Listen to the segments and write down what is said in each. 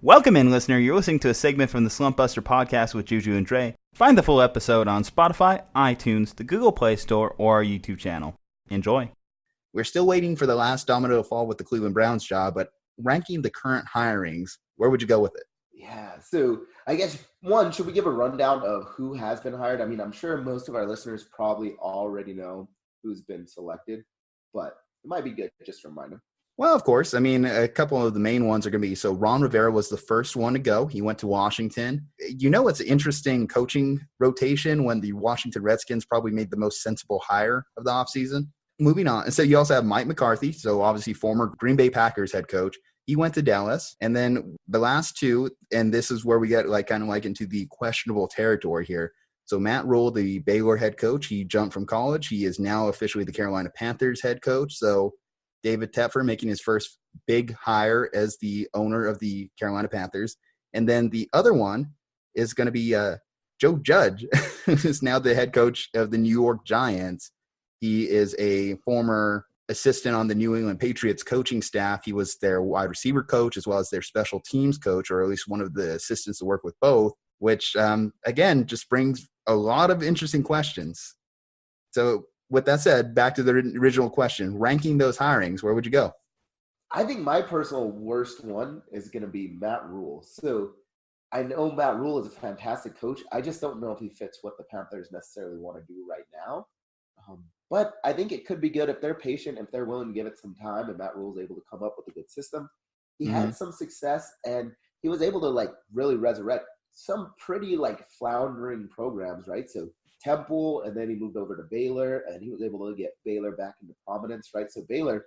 Welcome in, listener. You're listening to a segment from the Slumpbuster podcast with Ju-Ju and Dre. Find the full episode on Spotify, iTunes, the Google Play Store, or our YouTube channel. Enjoy. We're still waiting for the last domino to fall with the Cleveland Browns job, but ranking the current hirings, where would you go with it? Yeah, so I guess, one, should we give a rundown of who has been hired? I mean, I'm sure most of our listeners probably already know who's been selected, but it might be good just to remind them. Well, of course. I mean, a couple of the main ones are going to be, so Ron Rivera was the first one to go. He went to Washington. You know, it's an interesting coaching rotation when the Washington Redskins probably made the most sensible hire of the offseason. Moving on. And so you also have Mike McCarthy, so obviously former Green Bay Packers head coach. He went to Dallas. And then the last two, and this is where we get kind of into the questionable territory here. So Matt Rhule, the Baylor head coach, he jumped from college. He is now officially the Carolina Panthers head coach. So David Tepper making his first big hire as the owner of the Carolina Panthers. And then the other one is going to be Joe Judge, who's now the head coach of the New York Giants. He is a former assistant on the New England Patriots coaching staff. He was their wide receiver coach as well as their special teams coach, or at least one of the assistants to work with both, which, again, just brings a lot of interesting questions. So with that said, back to the original question, ranking those hirings, where would you go? I think my personal worst one is going to be Matt Rhule. So I know Matt Rhule is a fantastic coach. I just don't know if he fits what the Panthers necessarily want to do right now. But I think it could be good if they're patient, if they're willing to give it some time, and Matt Rhule's able to come up with a good system. He had some success, and he was able to really resurrect some pretty floundering programs, right? So Temple, and then he moved over to Baylor, and he was able to get Baylor back into prominence, right? So Baylor,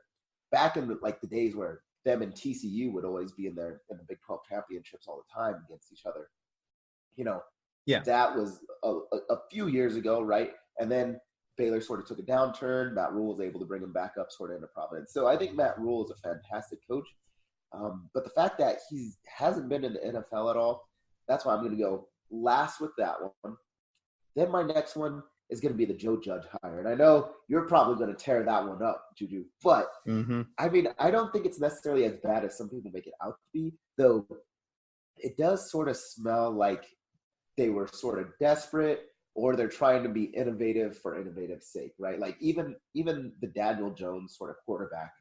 back in the days where them and TCU would always be in the Big 12 championships all the time against each other, that was a few years ago, right? And then Baylor sort of took a downturn. Matt Rhule was able to bring him back up sort of into prominence. So I think Matt Rhule is a fantastic coach. But the fact that he hasn't been in the NFL at all, that's why I'm going to go last with that one. Then my next one is going to be the Joe Judge hire. And I know you're probably going to tear that one up, Ju-Ju. But, I mean, I don't think it's necessarily as bad as some people make it out to be, though it does sort of smell like they were sort of desperate, or they're trying to be innovative for innovative's sake, right? Like even the Daniel Jones sort of quarterback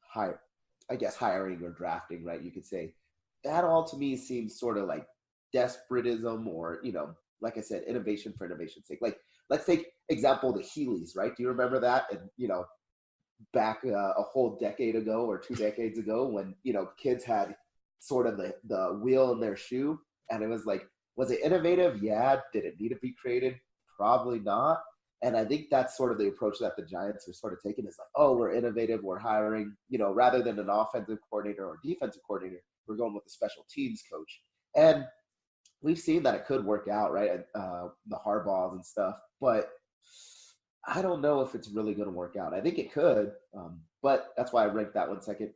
hiring or drafting, right? You could say that all to me seems sort of like desperatism, or, like I said, innovation for innovation's sake. Like, let's take example, the Heelys, right? Do you remember that? And, back a whole decade ago or 2 decades ago when, kids had sort of the wheel in their shoe, and it was like, was it innovative? Yeah. Did it need to be created? Probably not. And I think that's sort of the approach that the Giants are sort of taking, is like, oh, we're innovative, we're hiring, rather than an offensive coordinator or defensive coordinator, we're going with a special teams coach. And we've seen that it could work out, right? The Harbaughs and stuff, but I don't know if it's really going to work out. I think it could, but that's why I ranked that one second.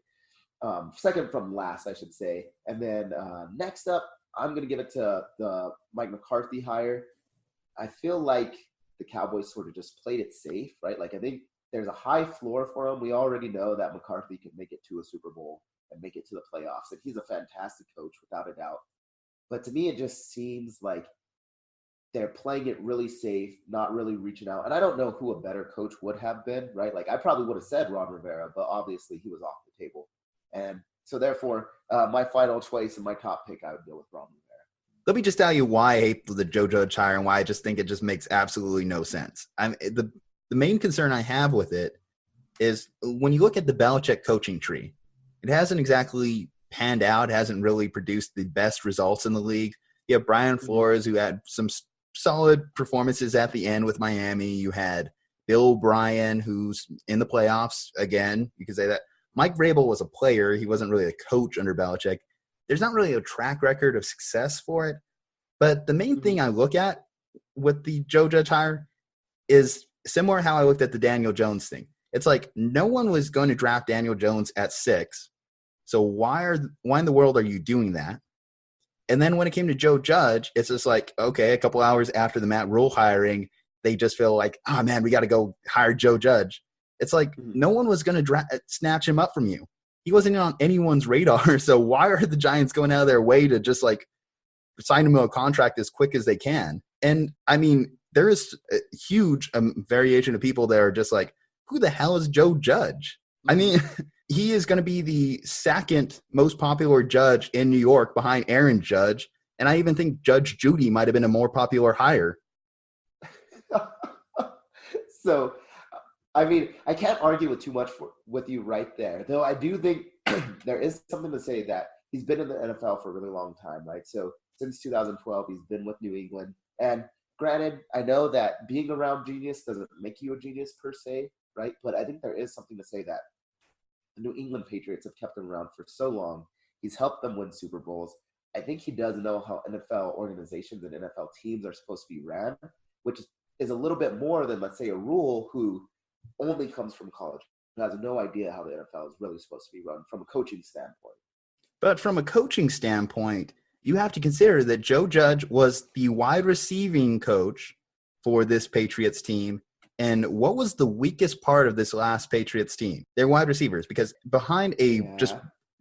Second from last, I should say. And then next up, I'm going to give it to the Mike McCarthy hire. I feel like the Cowboys sort of just played it safe, right? Like, I think there's a high floor for him. We already know that McCarthy can make it to a Super Bowl and make it to the playoffs, and he's a fantastic coach without a doubt. But to me, it just seems like they're playing it really safe, not really reaching out. And I don't know who a better coach would have been, right? Like, I probably would have said Ron Rivera, but obviously he was off the table. And so therefore, my final choice and my top pick, I would go with Ron Rivera. Let me just tell you why I hate the Joe Judge hire and why I just think it just makes absolutely no sense. The main concern I have with it is when you look at the Belichick coaching tree, it hasn't exactly panned out, hasn't really produced the best results in the league. You have Brian Flores, who had some solid performances at the end with Miami. You had Bill O'Brien, who's in the playoffs again. You could say that. Mike Vrabel was a player. He wasn't really a coach under Belichick. There's not really a track record of success for it. But the main thing I look at with the Joe Judge hire is similar to how I looked at the Daniel Jones thing. It's like no one was going to draft Daniel Jones at 6. So why in the world are you doing that? And then when it came to Joe Judge, it's just like, okay, a couple hours after the Matt Rhule hiring, they just feel like, oh, man, we got to go hire Joe Judge. It's like no one was going to snatch him up from you. he wasn't on anyone's radar. So why are the Giants going out of their way to just like sign him to a contract as quick as they can? And I mean, there is a huge variation of people that are just like, who the hell is Joe Judge? I mean, he is going to be the second most popular judge in New York behind Aaron Judge. And I even think Judge Judy might have been a more popular hire. So, I mean, I can't argue with too much with you right there, though I do think there is something to say that he's been in the NFL for a really long time, right? So since 2012, he's been with New England. And granted, I know that being around genius doesn't make you a genius per se, right? But I think there is something to say that the New England Patriots have kept him around for so long. He's helped them win Super Bowls. I think he does know how NFL organizations and NFL teams are supposed to be ran, which is a little bit more than, let's say, a Rhule who only comes from college, who has no idea how the NFL is really supposed to be run from a coaching standpoint. But from a coaching standpoint, you have to consider that Joe Judge was the wide receiving coach for this Patriots team. And what was the weakest part of this last Patriots team? Their wide receivers, because behind just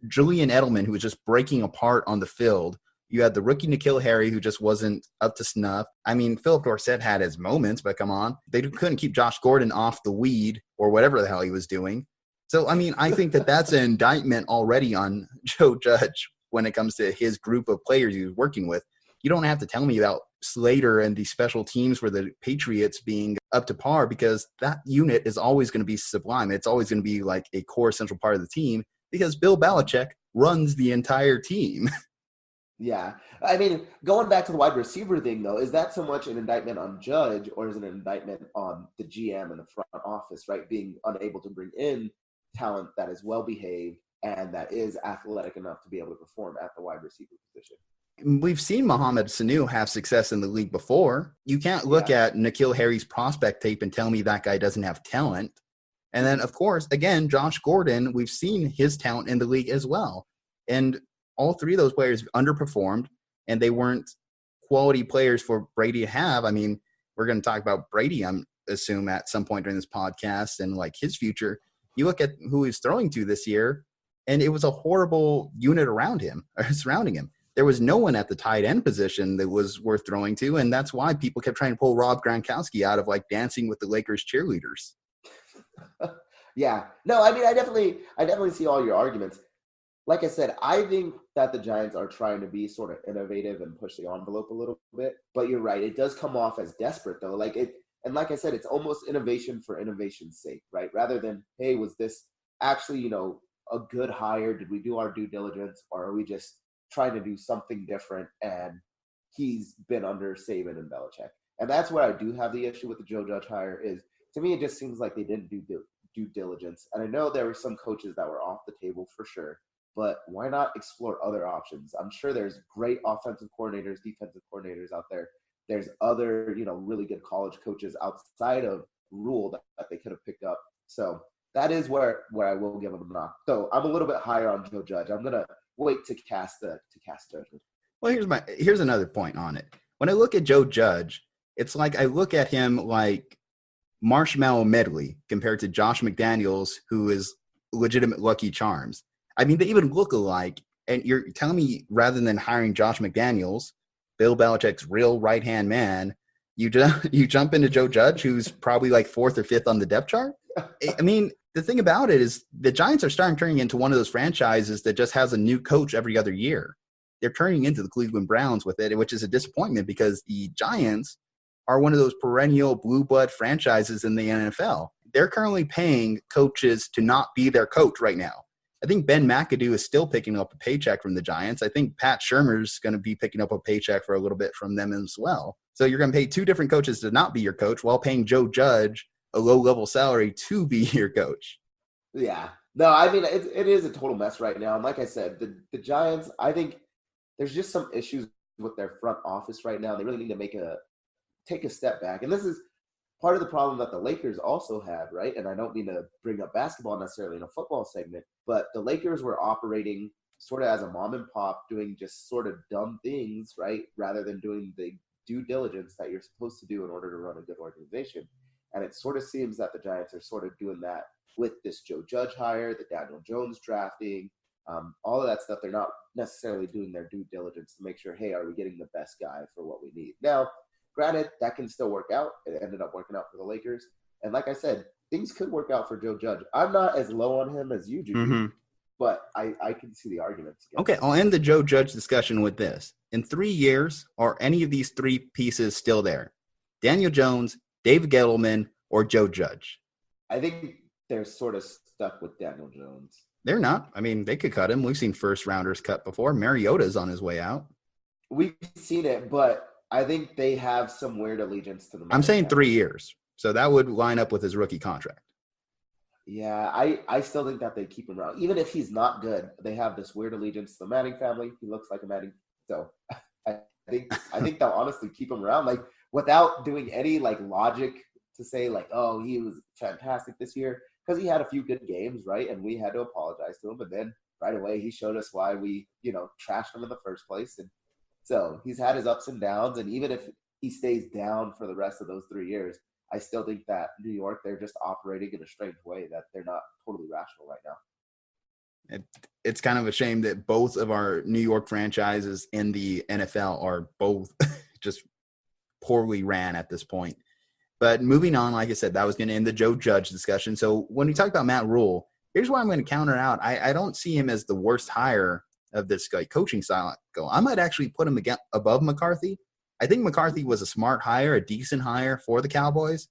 Julian Edelman, who was just breaking apart on the field, you had the rookie N'Keal Harry, who just wasn't up to snuff. I mean, Philip Dorsett had his moments, but come on. They couldn't keep Josh Gordon off the weed or whatever the hell he was doing. So, I mean, I think that that's an indictment already on Joe Judge when it comes to his group of players he was working with. You don't have to tell me about Slater and the special teams for the Patriots being up to par, because that unit is always going to be sublime. It's always going to be like a core central part of the team because Bill Belichick runs the entire team. Yeah. I mean, going back to the wide receiver thing, though, is that so much an indictment on Judge, or is it an indictment on the GM and the front office, right, being unable to bring in talent that is well-behaved and that is athletic enough to be able to perform at the wide receiver position? We've seen Mohamed Sanu have success in the league before. You can't look at N'Keal Harry's prospect tape and tell me that guy doesn't have talent. And then, of course, again, Josh Gordon, we've seen his talent in the league as well. And all three of those players underperformed, and they weren't quality players for Brady to have. I mean, we're going to talk about Brady, I'm assume, at some point during this podcast and like his future. You look at who he's throwing to this year, and it was a horrible unit around him or surrounding him. There was no one at the tight end position that was worth throwing to, and that's why people kept trying to pull Rob Gronkowski out of like Dancing with the Lakers cheerleaders. Yeah. No, I mean, I definitely see all your arguments. Like I said, I think that the Giants are trying to be sort of innovative and push the envelope a little bit. But you're right. It does come off as desperate, though. And like I said, it's almost innovation for innovation's sake, right? Rather than, hey, was this actually, a good hire? Did we do our due diligence? Or are we just trying to do something different? And he's been under Saban and Belichick. And that's where I do have the issue with the Joe Judge hire is, to me, it just seems like they didn't do due diligence. And I know there were some coaches that were off the table for sure. But why not explore other options? I'm sure there's great offensive coordinators, defensive coordinators out there. There's other, really good college coaches outside of Rhule that they could have picked up. So that is where I will give them a knock. So I'm a little bit higher on Joe Judge. I'm gonna wait to cast judgment. Well, here's another point on it. When I look at Joe Judge, it's like I look at him like Marshmallow Medley compared to Josh McDaniels, who is legitimate Lucky Charms. I mean, they even look alike, and you're telling me rather than hiring Josh McDaniels, Bill Belichick's real right-hand man, you jump into Joe Judge, who's probably like fourth or fifth on the depth chart? I mean, the thing about it is the Giants are turning into one of those franchises that just has a new coach every other year. They're turning into the Cleveland Browns with it, which is a disappointment because the Giants are one of those perennial blue blood franchises in the NFL. They're currently paying coaches to not be their coach right now. I think Ben McAdoo is still picking up a paycheck from the Giants. I think Pat Shurmur's going to be picking up a paycheck for a little bit from them as well. So you're going to pay two different coaches to not be your coach while paying Joe Judge a low-level salary to be your coach. Yeah. No, I mean, it is a total mess right now. And like I said, the Giants, I think there's just some issues with their front office right now. They really need to take a step back. And this is part of the problem that the Lakers also have, right? And I don't mean to bring up basketball necessarily in a football segment, but the Lakers were operating sort of as a mom and pop, doing just sort of dumb things, right? Rather than doing the due diligence that you're supposed to do in order to run a good organization. And it sort of seems that the Giants are sort of doing that with this Joe Judge hire, the Daniel Jones drafting, all of that stuff. They're not necessarily doing their due diligence to make sure, hey, are we getting the best guy for what we need? Now, granted, that can still work out. It ended up working out for the Lakers. And like I said, things could work out for Joe Judge. I'm not as low on him as you, Ju-Ju, but I can see the arguments. Okay, I'll end the Joe Judge discussion with this. In 3 years, are any of these three pieces still there? Daniel Jones, David Gettleman, or Joe Judge? I think they're sort of stuck with Daniel Jones. They're not. I mean, they could cut him. We've seen first-rounders cut before. Mariota's on his way out. We've seen it, but I think they have some weird allegiance to the I'm saying 3 years. So that would line up with his rookie contract. Yeah, I still think that they keep him around. Even if he's not good, they have this weird allegiance to the Manning family. He looks like a Manning. So I think they'll honestly keep him around, like without doing any like logic to say like, oh, he was fantastic this year, because he had a few good games, right? And we had to apologize to him. And then right away he showed us why we, trashed him in the first place. And so he's had his ups and downs. And even if he stays down for the rest of those 3 years, I still think that New York, they're just operating in a strange way that they're not totally rational right now. It's kind of a shame that both of our New York franchises in the NFL are both just poorly ran at this point. But moving on, like I said, that was going to end the Joe Judge discussion. So when we talk about Matt Rhule, here's why I'm going to counter out. I don't see him as the worst hire of this coaching style. I might actually put him above McCarthy. I think McCarthy was a smart hire, a decent hire for the Cowboys.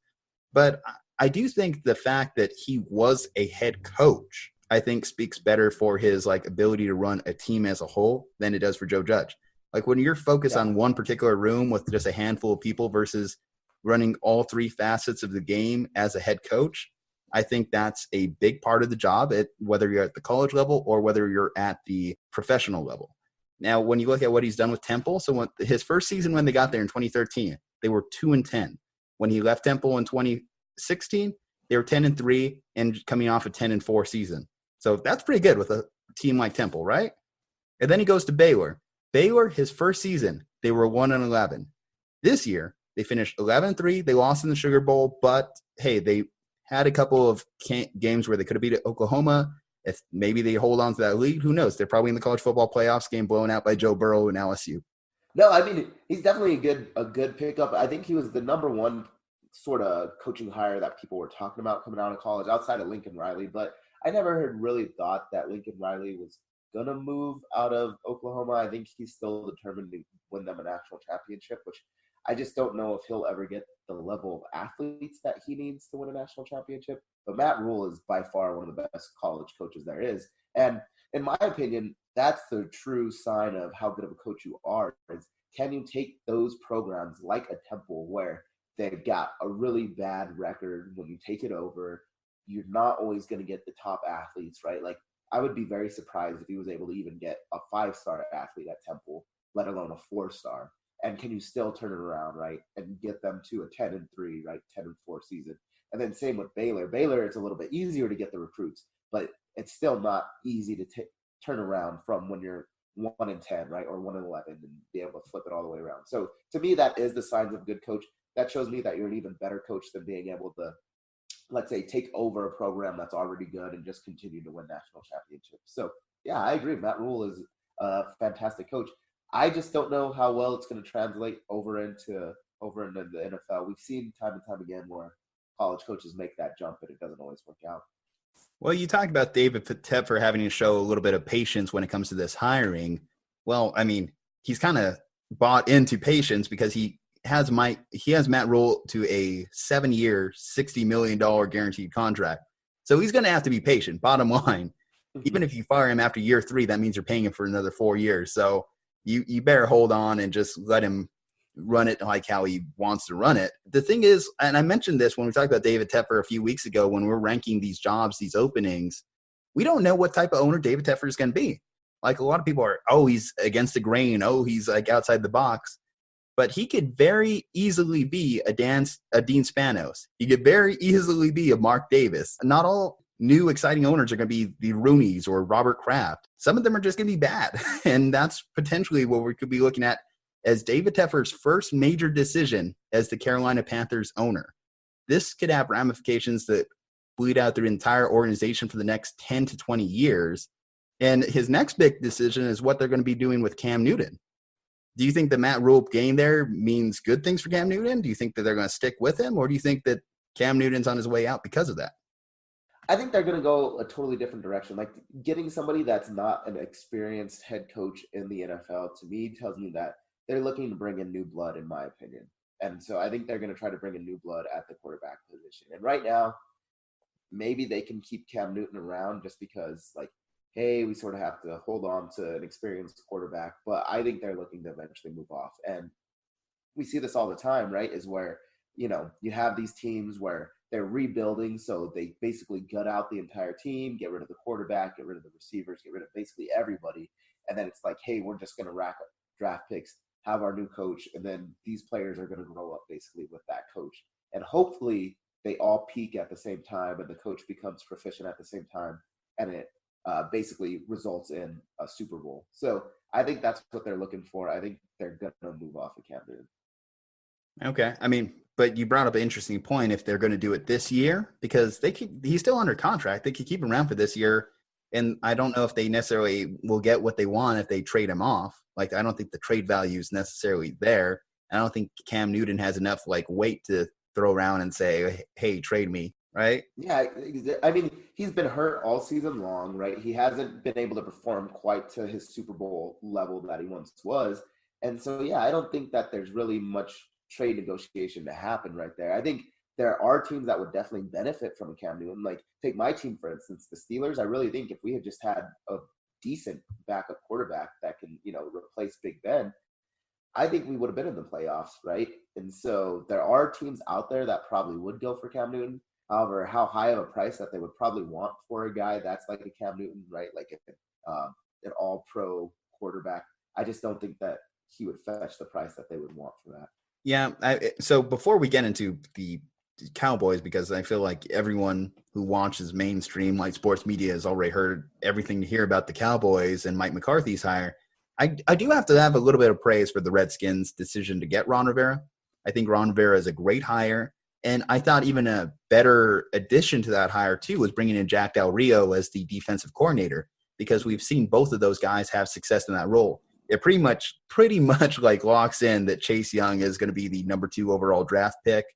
But I do think the fact that he was a head coach, I think speaks better for his ability to run a team as a whole than it does for Joe Judge. Like when you're focused on one particular room with just a handful of people versus running all three facets of the game as a head coach, I think that's a big part of the job, whether you're at the college level or whether you're at the professional level. Now, when you look at what he's done with Temple, so his first season when they got there in 2013, they were 2-10. When he left Temple in 2016, they were 10-3 and coming off a 10-4 season. So that's pretty good with a team like Temple, right? And then he goes to Baylor. Baylor, his first season, they were 1-11. This year, they finished 11-3. They lost in the Sugar Bowl, but hey, they had a couple of games where they could have beat Oklahoma. If maybe they hold on to that lead, who knows? They're probably in the college football playoffs game blown out by Joe Burrow and LSU. No, I mean, he's definitely a good pickup. I think he was the number one sort of coaching hire that people were talking about coming out of college outside of Lincoln Riley. But I never really thought that Lincoln Riley was going to move out of Oklahoma. I think he's still determined to win them a national championship, which I just don't know if he'll ever get the level of athletes that he needs to win a national championship. But Matt Rhule is by far one of the best college coaches there is. And in my opinion, that's the true sign of how good of a coach you are. Is can you take those programs like a Temple where they've got a really bad record when you take it over, you're not always going to get the top athletes, right? Like I would be very surprised if he was able to even get a 5-star athlete at Temple, let alone a 4-star. And can you still turn it around, right, and get them to a 10-3, right, 10-4 season? And then same with Baylor. Baylor, it's a little bit easier to get the recruits, but it's still not easy to turn around from when you're 1-10, right, or 1-11, and be able to flip it all the way around. So to me, that is the signs of a good coach. That shows me that you're an even better coach than being able to, let's say, take over a program that's already good and just continue to win national championships. So yeah, I agree. Matt Rhule is a fantastic coach. I just don't know how well it's going to translate over into the NFL. We've seen time and time again where college coaches make that jump and it doesn't always work out. Well, you talked about David Tepper having to show a little bit of patience when it comes to this hiring. Well, I mean, he's kind of bought into patience because he has Matt Rhule to a 7-year, $60 million guaranteed contract. So he's going to have to be patient, bottom line. Even if you fire him after year 3, that means you're paying him for another 4 years. So you better hold on and just let him run it like how he wants to run it. The thing is, and I mentioned this when we talked about David Tepper a few weeks ago when we're ranking these jobs, these openings, we don't know what type of owner David Tepper is going to be. Like a lot of people are, he's against the grain. He's like outside the box. But he could very easily be a Dean Spanos. He could very easily be a Mark Davis. Not all new exciting owners are going to be the Rooneys or Robert Kraft. Some of them are just going to be bad. And that's potentially what we could be looking at as David Tepper's first major decision as the Carolina Panthers owner. this could have ramifications that bleed out through the entire organization for the next 10 to 20 years. And his next big decision is what they're going to be doing with Cam Newton. Do you think the Matt Rhule game there means good things for Cam Newton? Do you think that they're going to stick with him? Or do you think that Cam Newton's on his way out because of that? I think they're going to go a totally different direction. Like getting somebody that's not an experienced head coach in the NFL, to me, tells me that they're looking to bring in new blood, in my opinion. And so I think they're going to try to bring in new blood at the quarterback position. And right now, maybe they can keep Cam Newton around just because, like, hey, we sort of have to hold on to an experienced quarterback. But I think they're looking to eventually move off. And we see this all the time, right, is where, you know, you have these teams where they're rebuilding, so they basically gut out the entire team, get rid of the quarterback, get rid of the receivers, get rid of basically everybody. And then it's like, hey, we're just going to rack up draft picks, have our new coach, and then these players are going to grow up basically with that coach. And hopefully they all peak at the same time and the coach becomes proficient at the same time, and it basically results in a Super Bowl. So I think that's what they're looking for. I think they're going to move off of Cam Newton. Okay. I mean, but you brought up an interesting point if they're going to do it this year, because he's still under contract. They could keep him around for this year. And I don't know if they necessarily will get what they want if they trade him off. Like, I don't think the trade value is necessarily there. I don't think Cam Newton has enough like weight to throw around and say, hey, trade me. Right. Yeah. I mean, he's been hurt all season long, right? He hasn't been able to perform quite to his Super Bowl level that he once was. And so, yeah, I don't think that there's really much trade negotiation to happen right there. I think there are teams that would definitely benefit from a Cam Newton. Like, take my team, for instance, the Steelers. I really think if we had just had a decent backup quarterback that can, you know, replace Big Ben, I think we would have been in the playoffs, right? And so there are teams out there that probably would go for Cam Newton. However, how high of a price that they would probably want for a guy that's like a Cam Newton, right? Like an all-pro quarterback, I just don't think that he would fetch the price that they would want for that. Yeah. So before we get into the Cowboys, because I feel like everyone who watches mainstream like sports media has already heard everything to hear about the Cowboys and Mike McCarthy's hire, I do have to have a little bit of praise for the Redskins' decision to get Ron Rivera. I think Ron Rivera is a great hire. And I thought even a better addition to that hire, too, was bringing in Jack Del Rio as the defensive coordinator, because we've seen both of those guys have success in that role. It pretty much like locks in that Chase Young is going to be the number 2 overall draft pick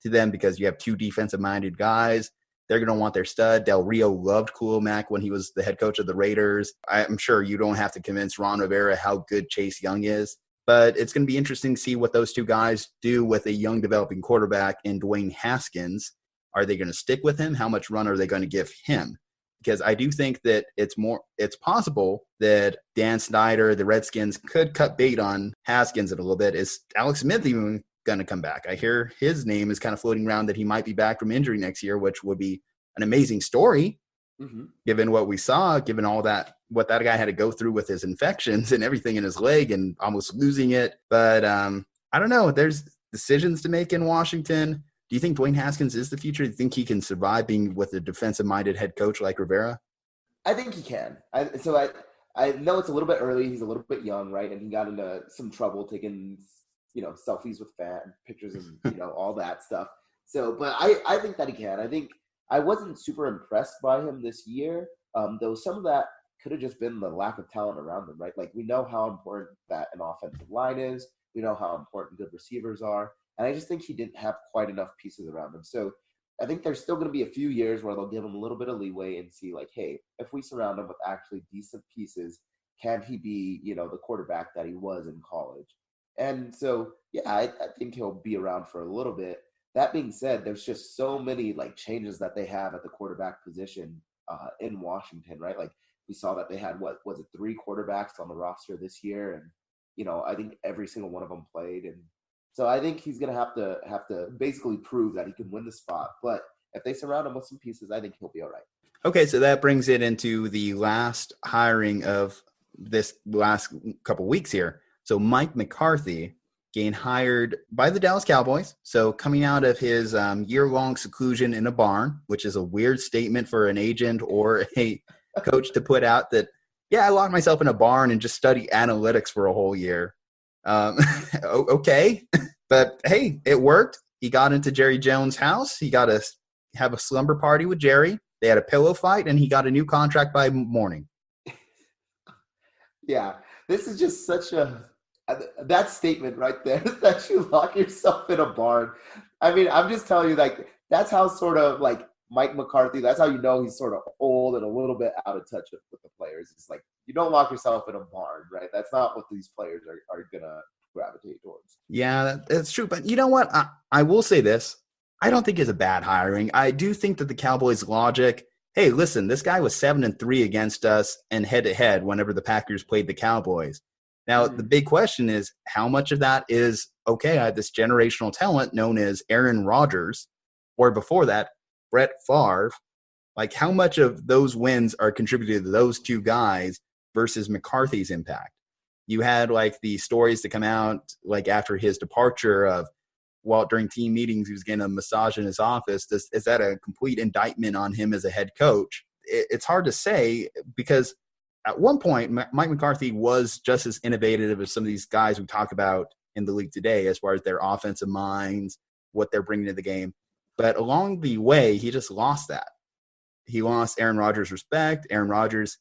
to them, because you have 2 defensive-minded guys. They're going to want their stud. Del Rio loved Khalil Mack when he was the head coach of the Raiders. I'm sure you don't have to convince Ron Rivera how good Chase Young is. But it's going to be interesting to see what those 2 guys do with a young developing quarterback in Dwayne Haskins. Are they going to stick with him? How much run are they going to give him? Because I do think that it's possible that Dan Snyder, the Redskins, could cut bait on Haskins a little bit. Is Alex Smith even going to come back? I hear his name is kind of floating around that he might be back from injury next year, which would be an amazing story, given what we saw, given all that, what that guy had to go through with his infections and everything in his leg and almost losing it. But I don't know. There's decisions to make in Washington. Do you think Dwayne Haskins is the future? Do you think he can survive being with a defensive-minded head coach like Rivera? I think he can. I know it's a little bit early. He's a little bit young, right? And he got into some trouble taking, you know, selfies with fan pictures and, you know, all that stuff. So, but I think that he can. I think I wasn't super impressed by him this year, though some of that could have just been the lack of talent around him, right? Like, we know how important that an offensive line is. We know how important good receivers are. And I just think he didn't have quite enough pieces around him. So I think there's still going to be a few years where they'll give him a little bit of leeway and see, like, hey, if we surround him with actually decent pieces, can he be, you know, the quarterback that he was in college? And so, yeah, I think he'll be around for a little bit. That being said, there's just so many, like, changes that they have at the quarterback position in Washington, right? Like, we saw that they had, 3 quarterbacks on the roster this year. And, you know, I think every single one of them played. And so I think he's going to have to basically prove that he can win the spot. But if they surround him with some pieces, I think he'll be all right. Okay, so that brings it into the last hiring of this last couple weeks here. So Mike McCarthy getting hired by the Dallas Cowboys. So coming out of his year-long seclusion in a barn, which is a weird statement for an agent or a coach to put out that, yeah, I locked myself in a barn and just study analytics for a whole year. Okay, but hey, it worked. He got into Jerry Jones' house. He got to have a slumber party with Jerry. They had a pillow fight, and he got a new contract by morning. Yeah, this is just such that statement right there that you lock yourself in a barn. I mean, I'm just telling you, like, that's how sort of like Mike McCarthy, that's how you know he's sort of old and a little bit out of touch with the players. It's like, you don't lock yourself in a barn, right? That's not what these players are going to gravitate towards. Yeah, that's true. But you know what? I will say this. I don't think it's a bad hiring. I do think that the Cowboys' logic, hey, listen, this guy was 7-3 against us and head-to-head whenever the Packers played the Cowboys. Now, the big question is how much of that is, okay, I have this generational talent known as Aaron Rodgers, or before that, Brett Favre. Like, how much of those wins are contributed to those two guys versus McCarthy's impact? You had, like, the stories that come out, like, after his departure of, well, during team meetings, he was getting a massage in his office. Is that a complete indictment on him as a head coach? It's hard to say because at one point, Mike McCarthy was just as innovative as some of these guys we talk about in the league today as far as their offensive minds, what they're bringing to the game. But along the way, he just lost that. He lost Aaron Rodgers' respect. Aaron Rodgers,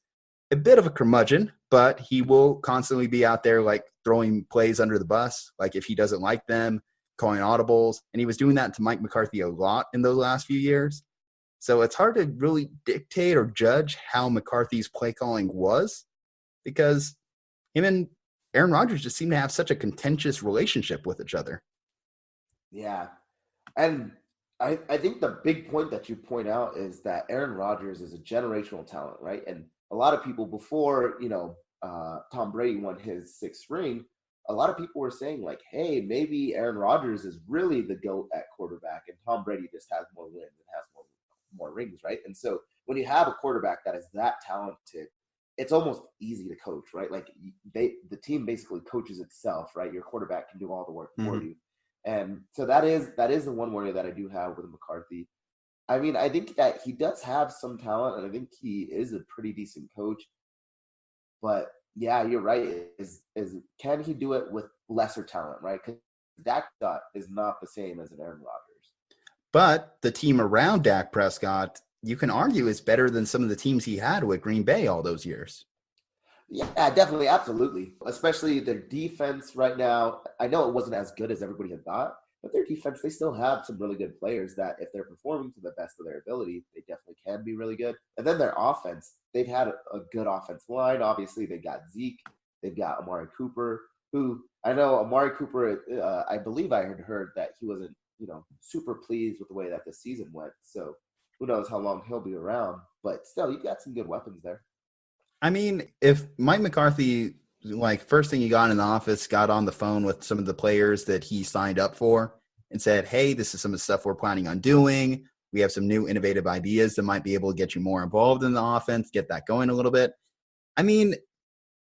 a bit of a curmudgeon, but he will constantly be out there like throwing plays under the bus. Like if he doesn't like them, calling audibles. And he was doing that to Mike McCarthy a lot in those last few years. So it's hard to really dictate or judge how McCarthy's play calling was because him and Aaron Rodgers just seem to have such a contentious relationship with each other. Yeah. And I think the big point that you point out is that Aaron Rodgers is a generational talent, right? And a lot of people before, Tom Brady won his sixth ring, a lot of people were saying like, hey, maybe Aaron Rodgers is really the GOAT at quarterback and Tom Brady just has more wins and has more rings, right? And so when you have a quarterback that is that talented, it's almost easy to coach, right? Like the team basically coaches itself, right? Your quarterback can do all the work for you. And so that is the one worry that I do have with McCarthy. I mean, I think that he does have some talent, and I think he is a pretty decent coach. But yeah, you're right. Is can he do it with lesser talent, right? Because Dak Prescott is not the same as an Aaron Rodgers. But the team around Dak Prescott, you can argue, is better than some of the teams he had with Green Bay all those years. Yeah, definitely, absolutely. Especially their defense right now. I know it wasn't as good as everybody had thought, but their defense, they still have some really good players that if they're performing to the best of their ability, they definitely can be really good. And then their offense, they've had a good offensive line. Obviously, they got Zeke. They've got Amari Cooper, who I know Amari Cooper, I believe I had heard that he wasn't, super pleased with the way that the season went. So who knows how long he'll be around. But still, you've got some good weapons there. I mean, if Mike McCarthy, like first thing he got in the office, got on the phone with some of the players that he signed up for and said, hey, this is some of the stuff we're planning on doing. We have some new innovative ideas that might be able to get you more involved in the offense, get that going a little bit. I mean,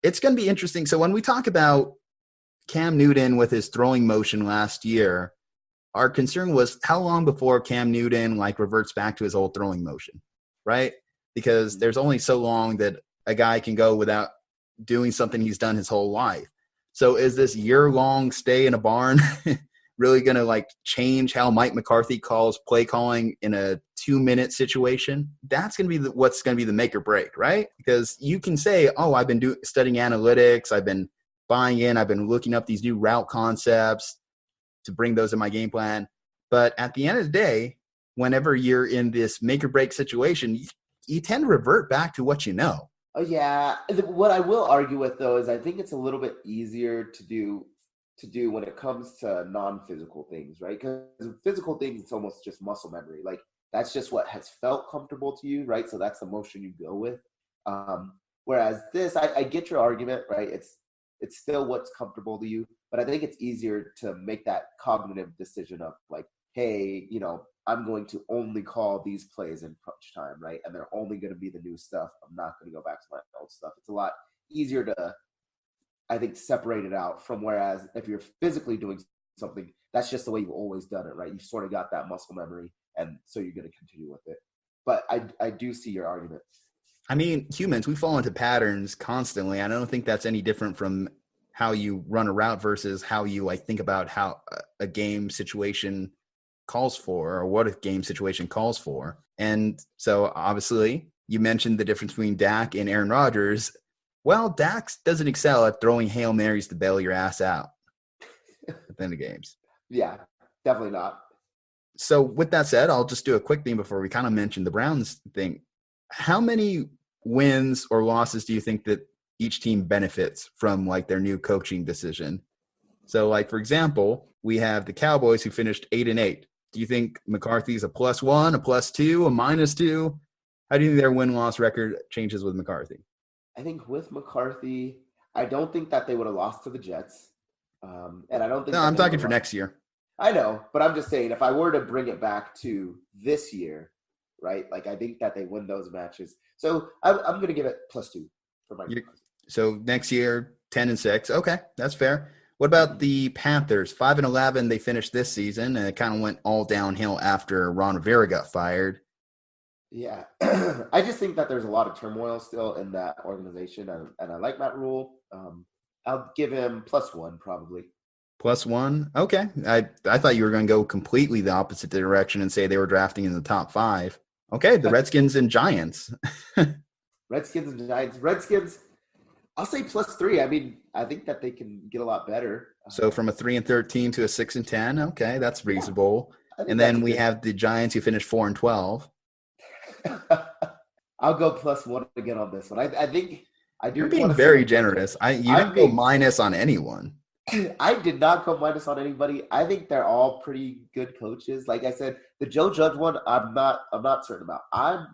it's going to be interesting. So when we talk about Cam Newton with his throwing motion last year, our concern was how long before Cam Newton reverts back to his old throwing motion, right? Because there's only so long that a guy can go without doing something he's done his whole life. So is this year-long stay in a barn really going to change how Mike McCarthy calls play calling in a 2-minute situation? That's going to be what's going to be the make or break, right? Because you can say, oh, I've been studying analytics. I've been buying in. I've been looking up these new route concepts to bring those in my game plan. But at the end of the day, whenever you're in this make or break situation, you tend to revert back to what you know. Oh, yeah. What I will argue with, though, is I think it's a little bit easier to do when it comes to non-physical things, right? Because physical things, it's almost just muscle memory. Like, that's just what has felt comfortable to you, right? So that's the motion you go with. Whereas this, I get your argument, right? It's still what's comfortable to you. But I think it's easier to make that cognitive decision of hey, I'm going to only call these plays in crunch time, right? And they're only going to be the new stuff. I'm not going to go back to my old stuff. It's a lot easier to, I think, separate it out from whereas if you're physically doing something, that's just the way you've always done it, right? You've sort of got that muscle memory, and so you're going to continue with it. But I do see your argument. I mean, humans, we fall into patterns constantly. I don't think that's any different from how you run a route versus how you think about how a game situation calls for, or what a game situation calls for. And so obviously you mentioned the difference between Dak and Aaron Rodgers. Well, Dak doesn't excel at throwing Hail Marys to bail your ass out at the end of games. Yeah, definitely not. So with that said, I'll just do a quick thing before we kind of mention the Browns thing. How many wins or losses do you think that each team benefits from like their new coaching decision? So like, for example, we have the Cowboys who finished 8-8. Do you think McCarthy's a +1, a +2, a -2? How do you think their win-loss record changes with McCarthy? I think with McCarthy, I don't think that they would have lost to the Jets. And I don't think. No, I'm talking for next year. I know, but I'm just saying, if I were to bring it back to this year, right? Like, I think that they win those matches. So I'm going to give it +2 for Mike McCarthy. So next year, 10-6. Okay, that's fair. What about the Panthers? 5-11, they finished this season, and it kind of went all downhill after Ron Rivera got fired. Yeah, I just think that there's a lot of turmoil still in that organization, and I like Matt Rhule. I'll give him +1 probably. +1? Okay. I thought you were going to go completely the opposite direction and say they were drafting in the top 5. Okay, the Redskins and Giants. Redskins and Giants. Redskins, I'll say +3. I mean, I think that they can get a lot better. So from a 3-13 to a 6-10. Okay, that's reasonable. Yeah, and then we have the Giants who finished 4-12. I'll go +1 again on this one. I think I do. You're being very generous. You didn't go minus on anyone. I did not go minus on anybody. I think they're all pretty good coaches. Like I said, the Joe Judge one, I'm not certain about. I'm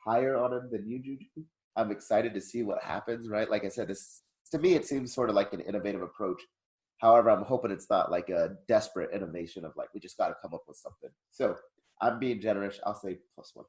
higher on him than you, Ju-Ju. I'm excited to see what happens, right? Like I said, this to me it seems sort of like an innovative approach. However, I'm hoping it's not like a desperate innovation of like we just got to come up with something. So I'm being generous. I'll say +1.